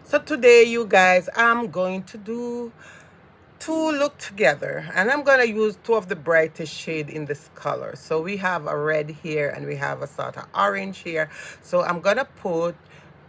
So today, you guys, I'm going to do two look together, and I'm gonna use two of the brightest shade in this color. So we have a red here and we have a sort of orange here. So I'm gonna put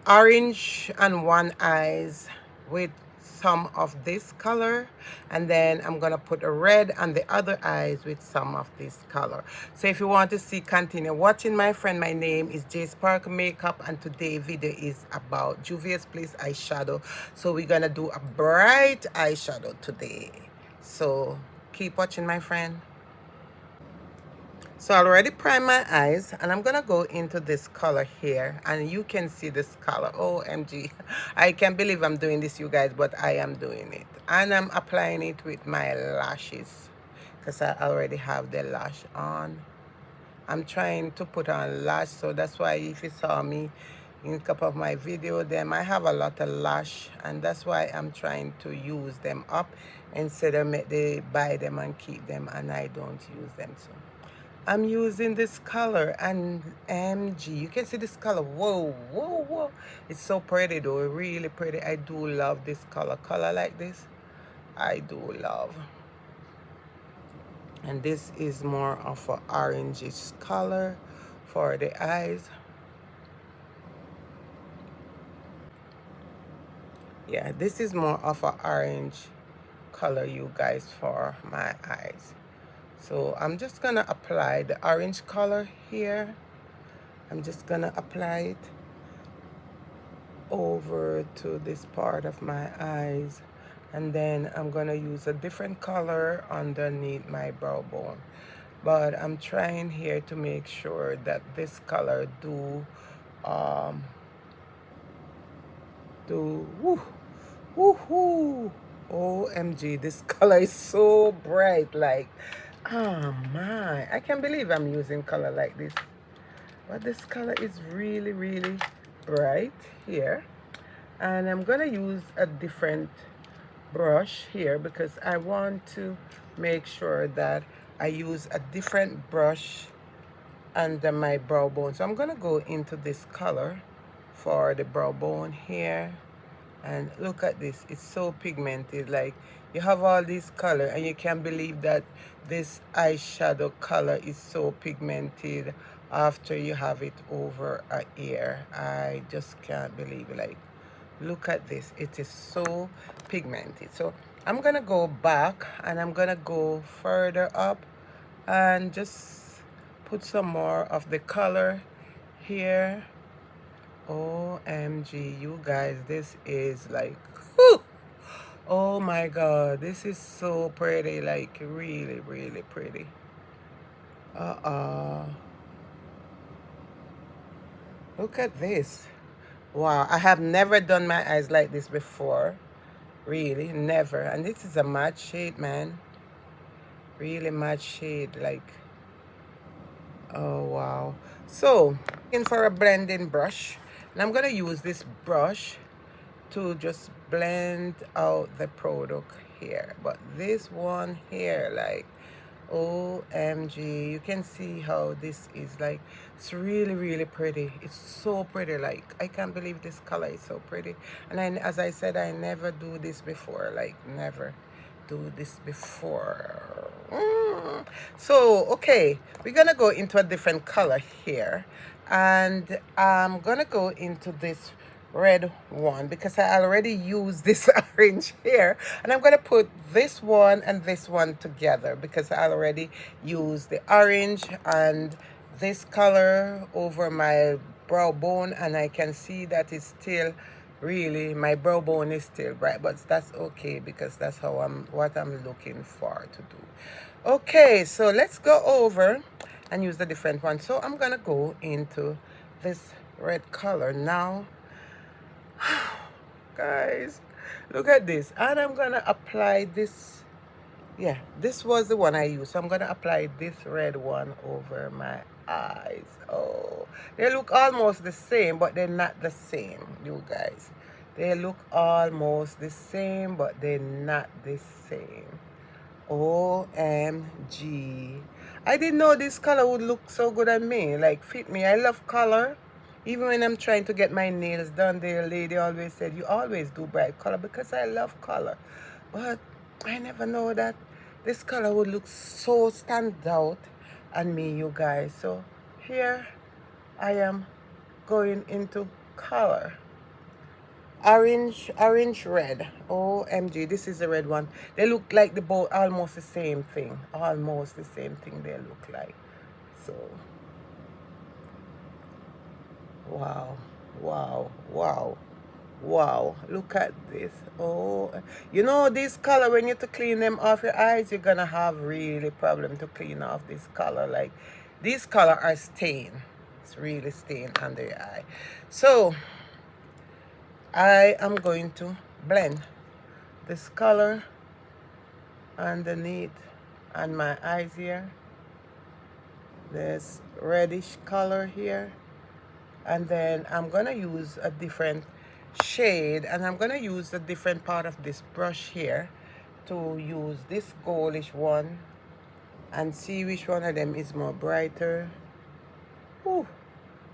orange on one eyes with some of this color, and then I'm gonna put a red on the other eyes with some of this color. So if you want to see, continue watching, my friend. My name is J Spark Makeup, and today video is about Juvia.S eyeshadow. So we're gonna do a bright eyeshadow today, so keep watching, my friend. So I already primed my eyes, and I'm gonna go into this color here, and you can see this color. OMG, I can't believe I'm doing this, you guys, but I am doing it. And I'm applying it with my lashes because I already have the lash on. I'm trying to put on lash, so that's why if you saw me in a couple of my video, them I have a lot of lash, and that's why I'm trying to use them up instead of make they buy them and keep them, and I don't use them. So I'm using this color, and MG, you can see this color. Whoa, whoa, whoa. It's so pretty though, really pretty. I do love this color like this. I do love. And this is more of a orangish color for the eyes. Yeah, this is more of a orange color, you guys, for my eyes. So I'm just gonna apply the orange color here. I'm just gonna apply it over to this part of my eyes, and then I'm gonna use a different color underneath my brow bone. But I'm trying here to make sure that this color um woo, woohoo, OMG, this color is so bright, like, oh my, I can't believe I'm using color like this. But this color is really bright here, and I'm gonna use a different brush here because I want to make sure that I use a different brush under my brow bone. So I'm gonna go into this color for the brow bone here, and look at this, it's so pigmented. Like, you have all this color and you can't believe that this eyeshadow color is so pigmented after you have it over a ear. I just can't believe it. Like, look at this, it is so pigmented. So I'm gonna go back and I'm gonna go further up and just put some more of the color here. OMG, you guys, this is like, whew, oh my god, this is so pretty, like really pretty. uh Look at this. Wow, I have never done my eyes like this before. Really, never. And this is a matte shade, man. Really matte shade, like, oh wow. So in for a blending brush, and I'm gonna use this brush to just blend out the product here. But this one here, like, OMG, you can see how this is, like, it's really pretty. It's so pretty, like, I can't believe this color is so pretty. And then, as I said, I never do this before, like, never do this before. So okay, we're gonna go into a different color here, and I'm gonna go into this red one because I already used this orange here, and I'm gonna put this one and this one together because I already used the orange and this color over my brow bone, and I can see that it's still really, my brow bone is still bright, but that's okay because that's how what I'm looking for to do. Okay, so let's go over and use the different one. So I'm gonna go into this red color now. Guys, look at this, and I'm gonna apply this. Yeah, this was the one I used, so I'm gonna apply this red one over my eyes. Oh, they look almost the same, but they're not the same, you guys. They look almost the same, but they're not the same. OMG, I didn't know this color would look so good on me, like fit me. I love color, Even when I'm trying to get my nails done, the lady always said, you always do bright color, because I love color. But I never know that this color would look so stand out on me, you guys. So here I am going into color. Orange red. OMG, this is the red one. They look like the both almost the same thing. Almost the same thing they look like. So wow, wow, wow, wow. Look at this. Oh, you know this color, when you to clean them off your eyes, you're gonna have really problem to clean off this color. Like these color are stained. It's really stained under your eye. So I am going to blend this color underneath on my eyes here. This reddish color here. And then I'm gonna use a different shade, and I'm gonna use a different part of this brush here to use this goldish one and see which one of them is more brighter. Ooh,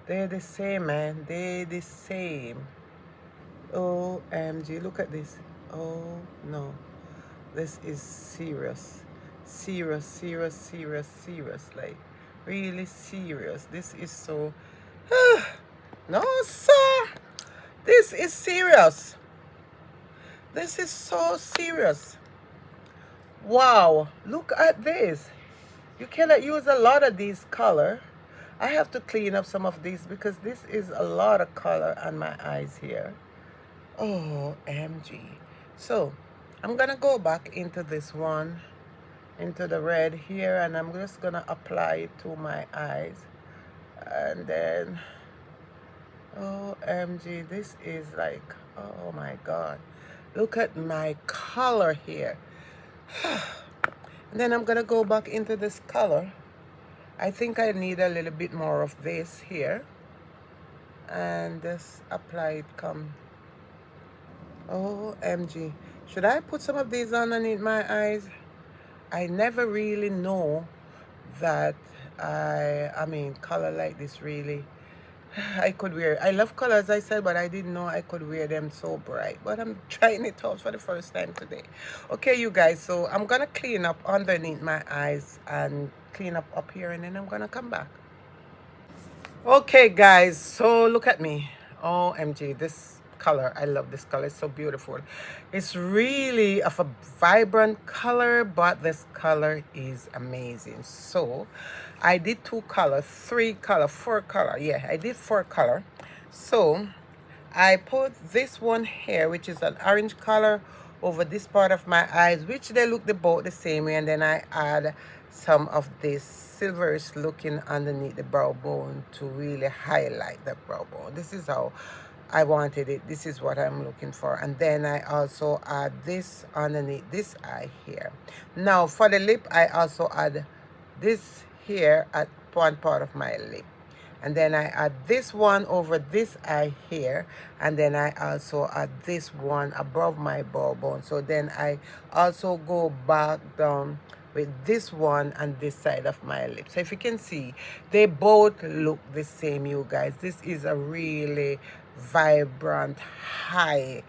they're the same, man. They're the same. OMG, look at this. Oh no, this is serious. Serious, serious, serious, serious. Like, really serious. This is so... No, sir. This is serious. This is so serious. Wow, look at this. You cannot use a lot of these color. I have to clean up some of these because this is a lot of color on my eyes here. OMG. So I'm gonna go back into this one, into the red here, and I'm just gonna apply it to my eyes. And then OMG, this is like, oh my God. Look at my color here. And then I'm gonna go back into this color. I think I need a little bit more of this here. And just apply it come. OMG. Should I put some of these underneath my eyes? I never really know that I mean, color like this really I could wear. I love colors, I said, but I didn't know I could wear them so bright. But I'm trying it out for the first time today. Okay, you guys, so I'm gonna clean up underneath my eyes and clean up here, and then I'm gonna come back. Okay, guys, so look at me. OMG, this color, I love this color. It's so beautiful. It's really of a vibrant color, but this color is amazing. So I did 2 color, 3 color, 4 color. Yeah, I did 4 color. So I put this one here, which is an orange color, over this part of my eyes, which they look about the same way, and then I add some of this silverish looking underneath the brow bone to really highlight the brow bone. This is how I wanted it. This is what I'm looking for. And then I also add this underneath this eye here. Now for the lip, I also add this here at one part of my lip. And then I add this one over this eye here, and then I also add this one above my brow bone. So then I also go back down with this one and this side of my lips. So if you can see, they both look the same, you guys. This is a really vibrant high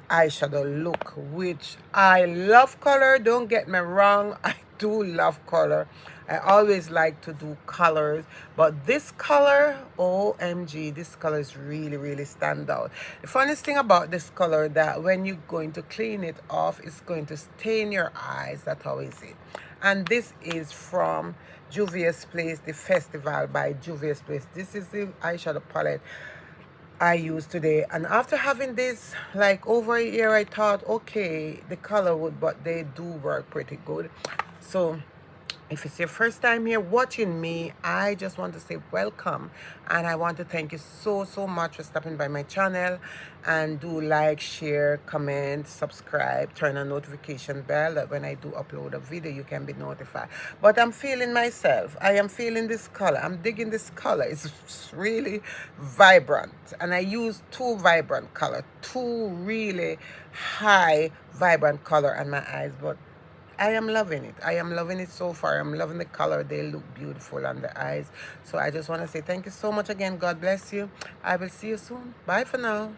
eyeshadow look, which I love color. Don't get me wrong, I do love color. I always like to do colors, but this color, OMG, this color is really, really stand out. The funniest thing about this color, that when you're going to clean it off, it's going to stain your eyes. That's how is it. And this is from Juvia.S Place, the Festival by Juvia.S Place. This is the eyeshadow palette I use today, and after having this like over a year, I thought, okay, the color would, but they do work pretty good. So if it's your first time here watching me, I just want to say welcome, and I want to thank you so much for stopping by my channel. And do like, share, comment, subscribe, turn on notification bell, that when I do upload a video you can be notified. But I'm feeling myself. I am feeling this color. I'm digging this color. It's really vibrant, and I use 2 vibrant color, 2 really high vibrant color on my eyes. But I am loving it. I am loving it so far. I'm loving the color. They look beautiful on the eyes. So I just want to say thank you so much again. God bless you. I will see you soon. Bye for now.